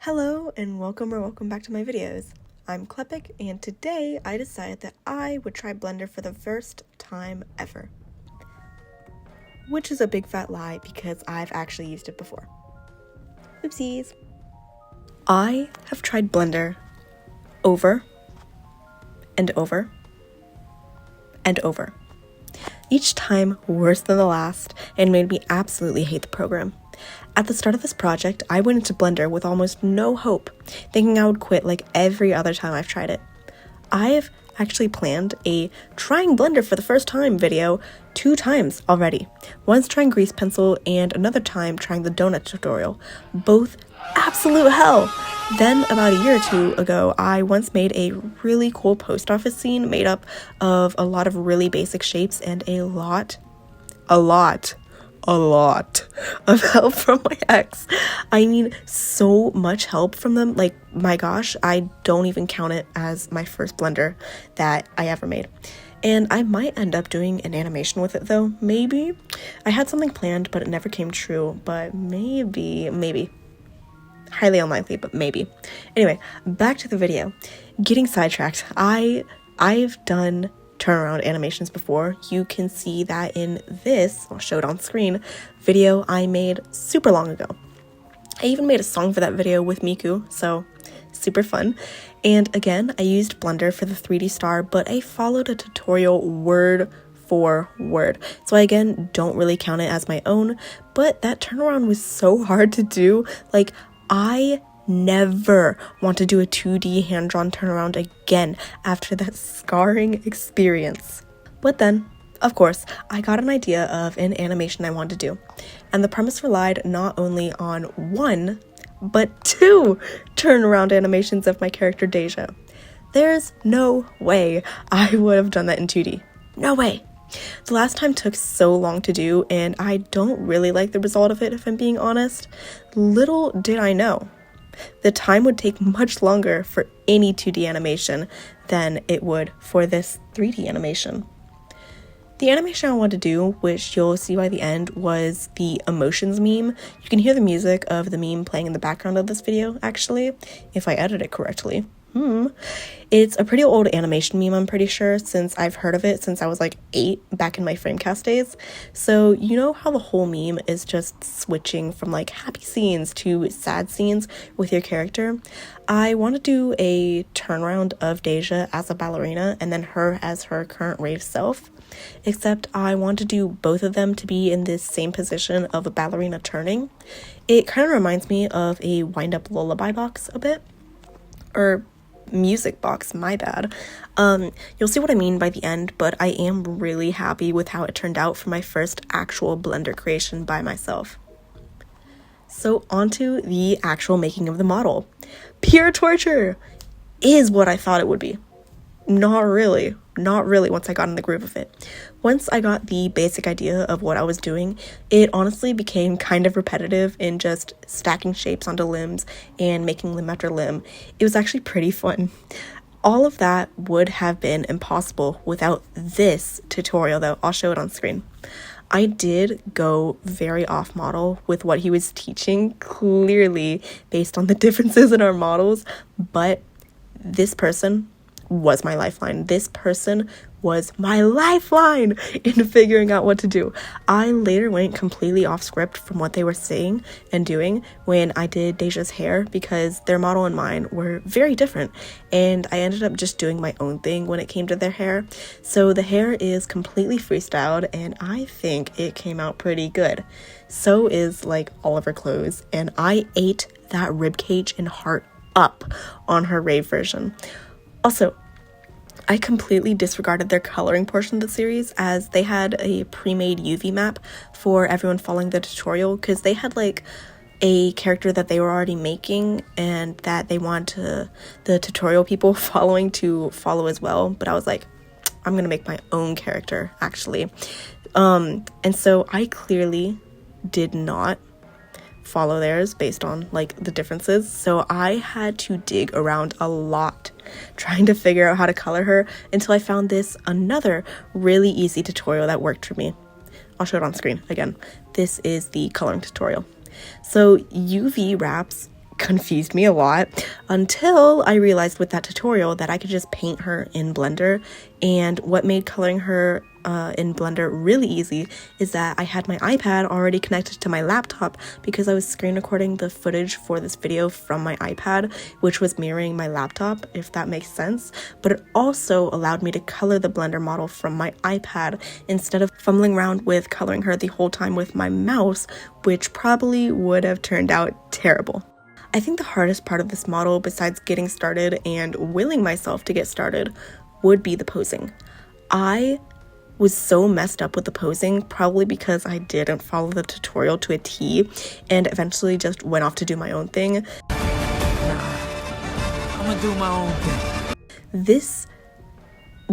Hello and welcome back to my videos. I'm Klepik and today I decided that I would try Blender for the first time ever. Which is a big fat lie because I've actually used it before. Oopsies. I have tried Blender over and over and over. Each time worse than the last and made me absolutely hate the program. At the start of this project, I went into Blender with almost no hope, thinking I would quit like every other time I've tried it. I've actually planned a trying Blender for the first time video 2 times already. Once trying grease pencil and another time trying the donut tutorial. Both absolute hell. Then about a year or 2 ago, I once made a really cool post office scene made up of a lot of really basic shapes and a lot of help from my ex. I mean, so much help from them. Like, my gosh, I don't even count it as my first Blender that I ever made. And I might end up doing an animation with it though, maybe. I had something planned, but it never came true, but maybe. Highly unlikely, but maybe. Anyway, back to the video. Getting sidetracked, I've done turnaround animations before. You can see that in this, I'll show it on screen, video I made super long ago. I even made a song for that video with Miku, so super fun. And again, I used Blender for the 3D star, but I followed a tutorial word for word. So I again don't really count it as my own, but that turnaround was so hard to do. Like, I never want to do a 2D hand-drawn turnaround again after that scarring experience. But then, of course, I got an idea of an animation I wanted to do, and the premise relied not only on 1, but 2 turnaround animations of my character Deja. There's no way I would have done that in 2D. No way. The last time took so long to do, and I don't really like the result of it, if I'm being honest. Little did I know, the time would take much longer for any 2D animation than it would for this 3D animation. The animation I wanted to do, which you'll see by the end, was the emotions meme. You can hear the music of the meme playing in the background of this video, actually, if I edit it correctly. It's a pretty old animation meme, I'm pretty sure, since I've heard of it since I was like 8 back in my Framecast days. So you know how the whole meme is just switching from like happy scenes to sad scenes with your character? I want to do a turnaround of Deja as a ballerina and then her as her current rave self, except I want to do both of them to be in this same position of a ballerina turning. It kind of reminds me of a wind-up lullaby box a bit, or music box, my bad. You'll see what I mean by the end, but I am really happy with how it turned out for my first actual Blender creation by myself. So onto the actual making of the model. Pure torture is what I thought it would be. Not really once I got in the groove of it. Once I got the basic idea of what I was doing, it honestly became kind of repetitive in just stacking shapes onto limbs and making limb after limb. It was actually pretty fun. All of that would have been impossible without this tutorial though. I'll show it on screen. I did go very off model with what he was teaching, clearly based on the differences in our models, but this person was my lifeline. This person was my lifeline in figuring out what to do. I later went completely off script from what they were saying and doing when I did Deja's hair because their model and mine were very different, and I ended up just doing my own thing when it came to their hair. So the hair is completely freestyled and I think it came out pretty good. So is like all of her clothes, and I ate that ribcage and heart up on her rave version. Also, I completely disregarded their coloring portion of the series as they had a pre-made UV map for everyone following the tutorial because they had like a character that they were already making and that they wanted the tutorial people following to follow as well. But I was like, I'm gonna make my own character actually. And so I clearly did not follow theirs based on like the differences, so I had to dig around a lot trying to figure out how to color her until I found this another really easy tutorial that worked for me. I'll show it on screen again. This is the coloring tutorial. So UV wraps confused me a lot until I realized with that tutorial that I could just paint her in Blender. And what made coloring her in Blender really easy is that I had my iPad already connected to my laptop because I was screen recording the footage for this video from my iPad, which was mirroring my laptop, if that makes sense. But it also allowed me to color the Blender model from my iPad instead of fumbling around with coloring her the whole time with my mouse, which probably would have turned out terrible. I think the hardest part of this model, besides getting started and willing myself to get started, would be the posing. I was so messed up with the posing, probably because I didn't follow the tutorial to a T and eventually just went off to do my own thing. I'm gonna do my own thing.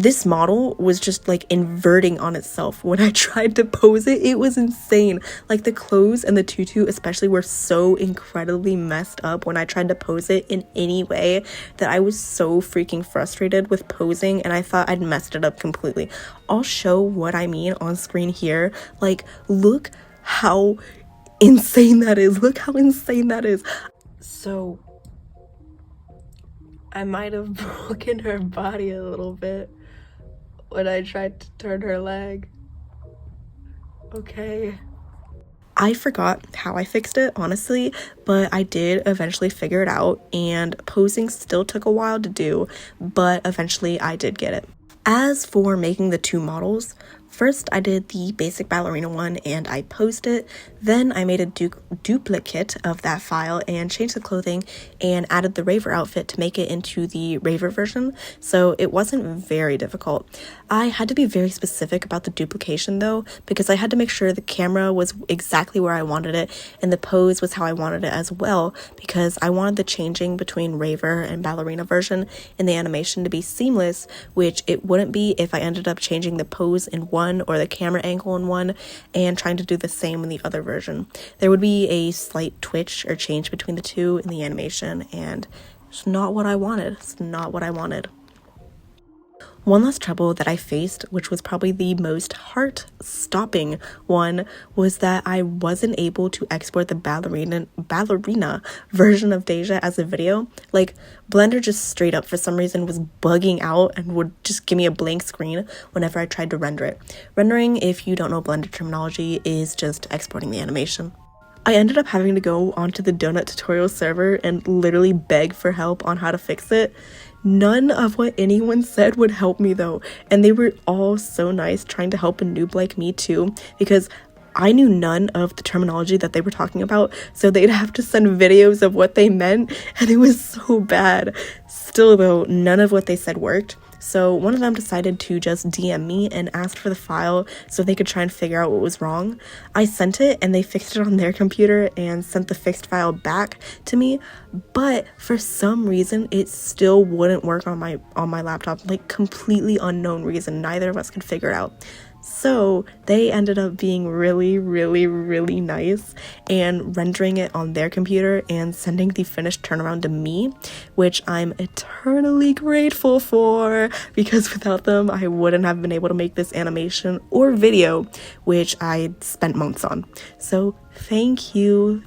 This model was just like inverting on itself. When I tried to pose it, it was insane. Like the clothes and the tutu especially were so incredibly messed up when I tried to pose it in any way that I was so freaking frustrated with posing, and I thought I'd messed it up completely. I'll show what I mean on screen here. Like, look how insane that is. Look how insane that is. So I might have broken her body a little bit when I tried to turn her leg. Okay. I forgot how I fixed it, honestly, but I did eventually figure it out, and posing still took a while to do, but eventually I did get it. As for making the two models, first I did the basic ballerina one and I posed it. Then I made a duplicate of that file and changed the clothing and added the raver outfit to make it into the raver version, so it wasn't very difficult. I had to be very specific about the duplication though, because I had to make sure the camera was exactly where I wanted it and the pose was how I wanted it as well, because I wanted the changing between raver and ballerina version in the animation to be seamless, which it wouldn't be if I ended up changing the pose in one or the camera angle in one and trying to do the same in the other version. There would be a slight twitch or change between the two in the animation, and it's not what I wanted. It's not what I wanted. One last trouble that I faced, which was probably the most heart-stopping one, was that I wasn't able to export the ballerina version of Deja as a video. Like, Blender just straight up, for some reason, was bugging out and would just give me a blank screen whenever I tried to render it. Rendering, if you don't know Blender terminology, is just exporting the animation. I ended up having to go onto the Donut tutorial server and literally beg for help on how to fix it. None of what anyone said would help me though, and they were all so nice trying to help a noob like me too, because I knew none of the terminology that they were talking about, so they'd have to send videos of what they meant, and it was so bad. Still though, none of what they said worked. So one of them decided to just DM me and asked for the file so they could try and figure out what was wrong. I sent it and they fixed it on their computer and sent the fixed file back to me, but for some reason it still wouldn't work on my laptop, like completely unknown reason. Neither of us could figure it out. So they ended up being really, really, really nice and rendering it on their computer and sending the finished turnaround to me, which I'm eternally grateful for, because without them, I wouldn't have been able to make this animation or video, which I spent months on. So thank you,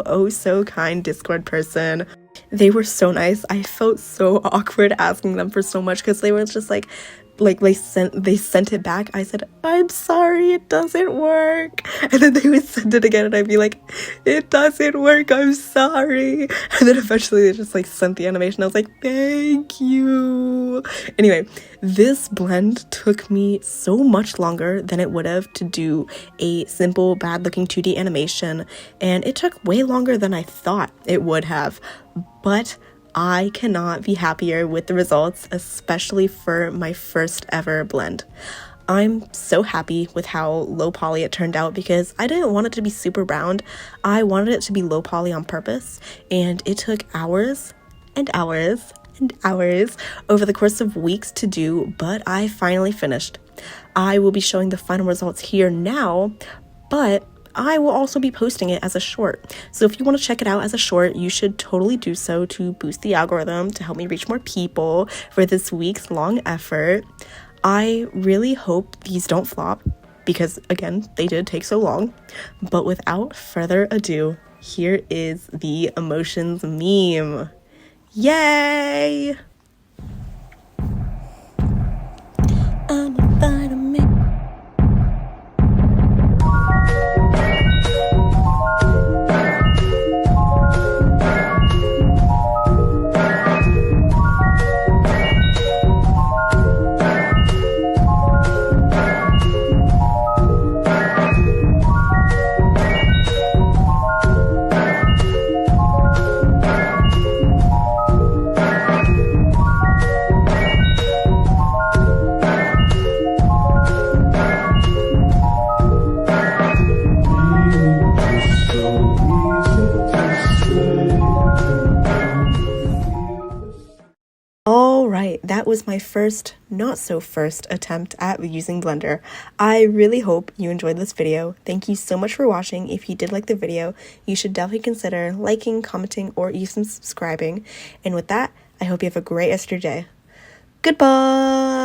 oh so kind Discord person. They were so nice. I felt so awkward asking them for so much because they were just like they sent it back. I said, I'm sorry, it doesn't work. And then they would send it again and I'd be like, it doesn't work, I'm sorry. And then eventually they just like sent the animation. I was like, thank you. Anyway, this blend took me so much longer than it would have to do a simple bad looking 2D animation, and it took way longer than I thought it would have, but I cannot be happier with the results, especially for my first ever blend. I'm so happy with how low poly it turned out because I didn't want it to be super round. I wanted it to be low poly on purpose, and it took hours and hours and hours over the course of weeks to do, but I finally finished. I will be showing the final results here now, but I will also be posting it as a short. So if you want to check it out as a short, you should totally do so to boost the algorithm, to help me reach more people for this week's long effort. I really hope these don't flop because, again, they did take so long. But without further ado, here is the emotions meme. Yay! I'm a vitamin. Alright, that was my first, not so first attempt at using Blender. I really hope you enjoyed this video. Thank you so much for watching. If you did like the video, you should definitely consider liking, commenting, or even subscribing. And with that, I hope you have a great rest of your day. Goodbye!